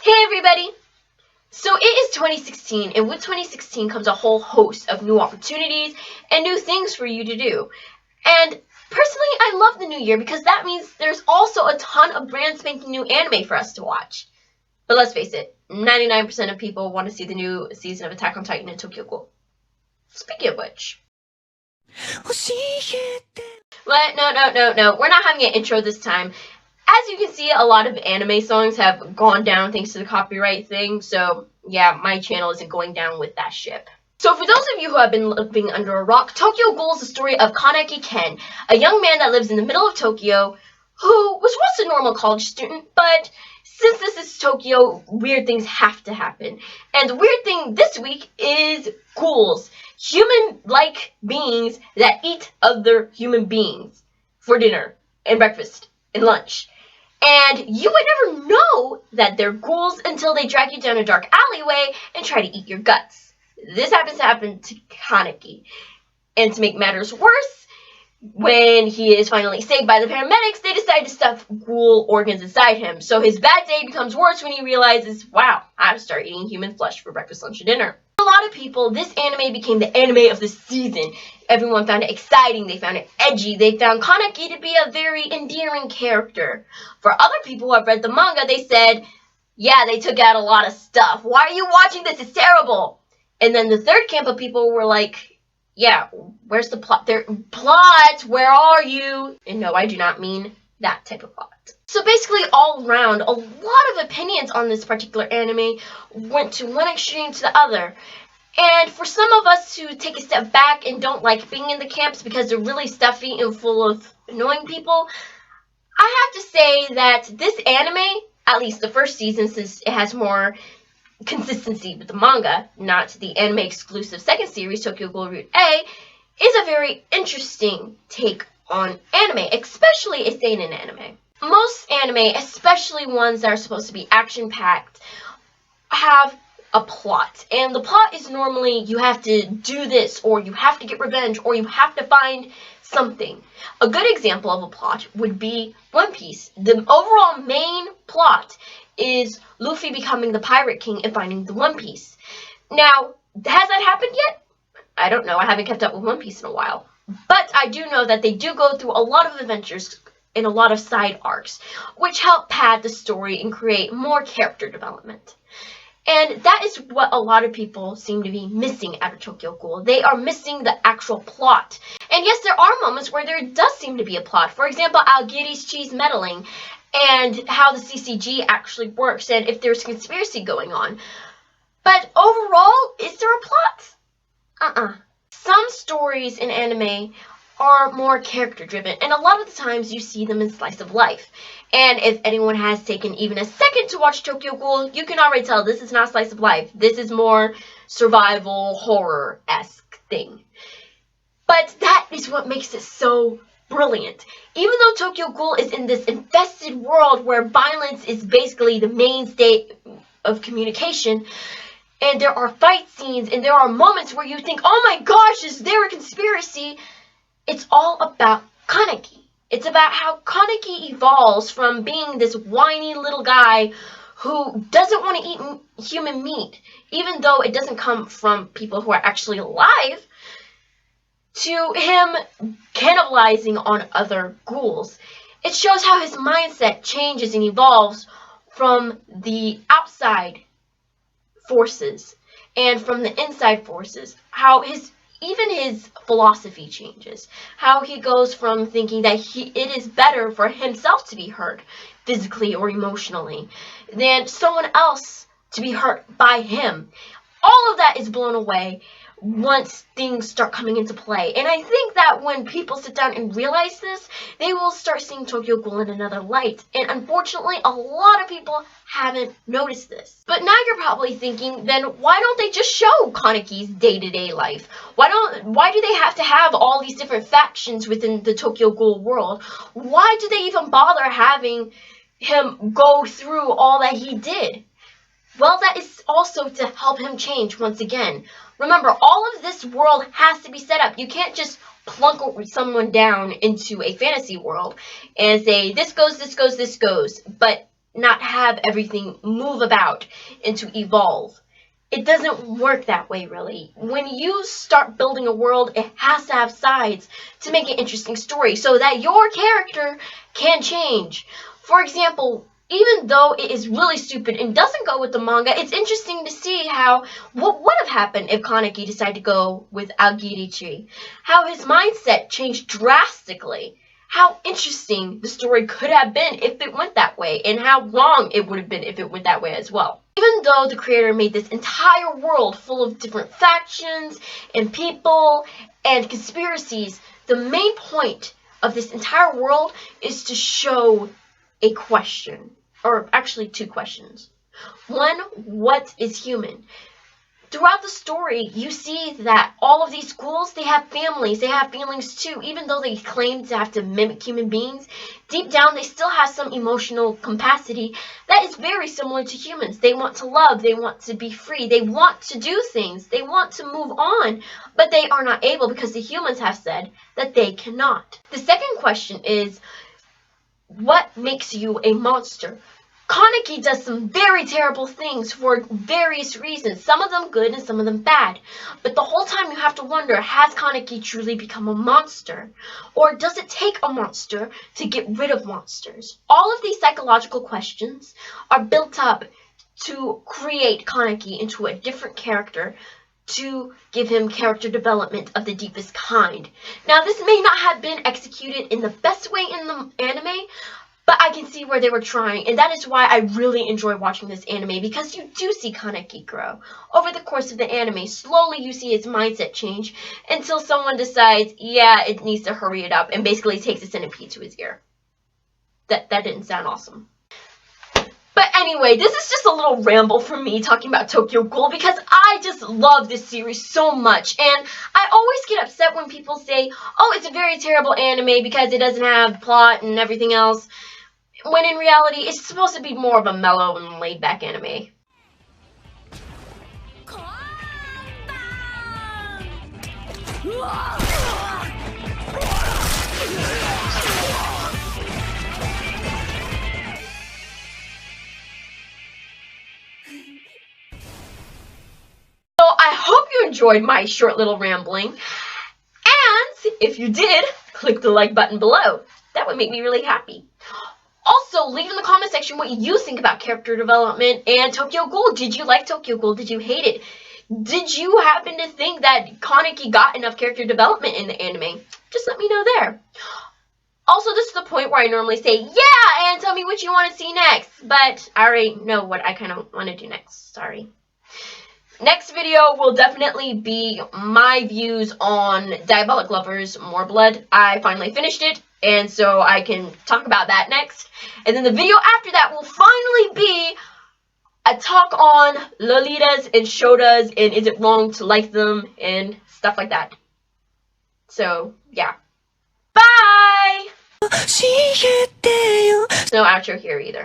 Hey everybody! So it is 2016, and with 2016 comes a whole host of new opportunities and new things for you to do. And personally, I love the new year because that means there's also a ton of brand spanking new anime for us to watch. But let's face it, 99% of people want to see the new season of Attack on Titan and Tokyo Ghoul. Speaking of which... What? No. We're not having an intro this time. As you can see, a lot of anime songs have gone down thanks to the copyright thing, so yeah, my channel isn't going down with that ship. So for those of you who have been living under a rock, Tokyo Ghoul is the story of Kaneki Ken, a young man that lives in the middle of Tokyo who was once a normal college student, but since this is Tokyo, weird things have to happen. And the weird thing this week is ghouls, human-like beings that eat other human beings for dinner and breakfast and lunch. And you would never know that they're ghouls until they drag you down a dark alleyway and try to eat your guts. This happens to happen to Kaneki. And to make matters worse, when he is finally saved by the paramedics, they decide to stuff ghoul organs inside him. So his bad day becomes worse when he realizes, wow, I have to start eating human flesh for breakfast, lunch, and dinner. For a lot of people, this anime became the anime of the season. Everyone found it exciting, they found it edgy, they found Kaneki to be a very endearing character. For other people who have read the manga, they said, yeah, they took out a lot of stuff. Why are you watching this? It's terrible. And then the third camp of people were like, yeah, where's the plot? Plot, where are you? And no, I do not mean that type of plot. So basically, all around, a lot of opinions on this particular anime went to one extreme to the other. And for some of us who take a step back and don't like being in the camps because they're really stuffy and full of annoying people, I have to say that this anime, at least the first season, since it has more consistency with the manga, not the anime exclusive second series, Tokyo Ghoul Route A, is a very interesting take on anime, especially a seinen anime. Most anime, especially ones that are supposed to be action-packed, have a plot. And the plot is normally you have to do this, or you have to get revenge, or you have to find something. A good example of a plot would be One Piece. The overall main plot is Luffy becoming the Pirate King and finding the One Piece. Now, has that happened yet? I don't know. I haven't kept up with One Piece in a while. But I do know that they do go through a lot of adventures and a lot of side arcs, which help pad the story and create more character development. And that is what a lot of people seem to be missing out of Tokyo Ghoul. They are missing the actual plot. And yes, there are moments where there does seem to be a plot. For example, Algiri's cheese meddling and how the CCG actually works and if there's conspiracy going on. But overall, is there a plot? Some stories in anime are more character-driven, and a lot of the times you see them in slice of life. And if anyone has taken even a second to watch Tokyo Ghoul, you can already tell this is not slice of life. This is more survival horror-esque thing. But that is what makes it so brilliant. Even though Tokyo Ghoul is in this infested world where violence is basically the mainstay of communication, and there are fight scenes, and there are moments where you think, oh my gosh, is there a conspiracy? It's all about Kaneki. It's about how Kaneki evolves from being this whiny little guy who doesn't want to eat human meat, even though it doesn't come from people who are actually alive, to him cannibalizing on other ghouls. It shows how his mindset changes and evolves from the outside forces and from the inside forces, how even his philosophy changes, how he goes from thinking that it is better for himself to be hurt physically or emotionally than someone else to be hurt by him. All of that is blown away once things start coming into play. And I think that when people sit down and realize this, they will start seeing Tokyo Ghoul in another light. And unfortunately, a lot of people haven't noticed this. But now you're probably thinking, then why don't they just show Kaneki's day-to-day life? Why do they have to have all these different factions within the Tokyo Ghoul world? Why do they even bother having him go through all that he did? Well, that is also to help him change once again. Remember, all of this world has to be set up. You can't just plunk someone down into a fantasy world and say, this goes, this goes, this goes. But not have everything move about and to evolve. It doesn't work that way, really. When you start building a world, it has to have sides to make an interesting story so that your character can change. For example, even though it is really stupid and doesn't go with the manga, it's interesting to see how what would have happened if Kaneki decided to go with Agirichi. How his mindset changed drastically. How interesting the story could have been if it went that way, and how wrong it would have been if it went that way as well. Even though the creator made this entire world full of different factions and people and conspiracies, the main point of this entire world is to show a question, or actually two questions. One, what is human? Throughout the story, you see that all of these ghouls, they have families, they have feelings too. Even though they claim to have to mimic human beings, deep down they still have some emotional capacity that is very similar to humans. They want to love, they want to be free, they want to do things, they want to move on, but they are not able because the humans have said that they cannot. The second question is, what makes you a monster? Kaneki does some very terrible things for various reasons, some of them good and some of them bad. But the whole time you have to wonder, has Kaneki truly become a monster? Or does it take a monster to get rid of monsters? All of these psychological questions are built up to create Kaneki into a different character, to give him character development of the deepest kind. Now, this may not have been executed in the best way in the anime, but I can see where they were trying, and that is why I really enjoy watching this anime, because you do see Kaneki grow. Over the course of the anime, slowly you see his mindset change, until someone decides, yeah, it needs to hurry it up, and basically takes a centipede to his ear. That didn't sound awesome. But anyway, this is just a little ramble from me talking about Tokyo Ghoul, because I just love this series so much, and I always get upset when people say, oh, it's a very terrible anime because it doesn't have plot and everything else, when in reality, it's supposed to be more of a mellow and laid-back anime. So I hope you enjoyed my short little rambling, and if you did, click the like button below. That would make me really happy. Also, leave in the comment section what you think about character development and Tokyo Ghoul. Did you like Tokyo Ghoul? Did you hate it? Did you happen to think that Kaneki got enough character development in the anime? Just let me know there. Also, this is the point where I normally say, yeah, and tell me what you want to see next. But I already know what I kind of want to do next. Sorry. Next video will definitely be my views on Diabolic Lovers More Blood. I finally finished it, and so I can talk about that next. And then the video after that will finally be a talk on Lolitas and Shotas, and is it wrong to like them, and stuff like that. So, yeah. Bye! No outro here either.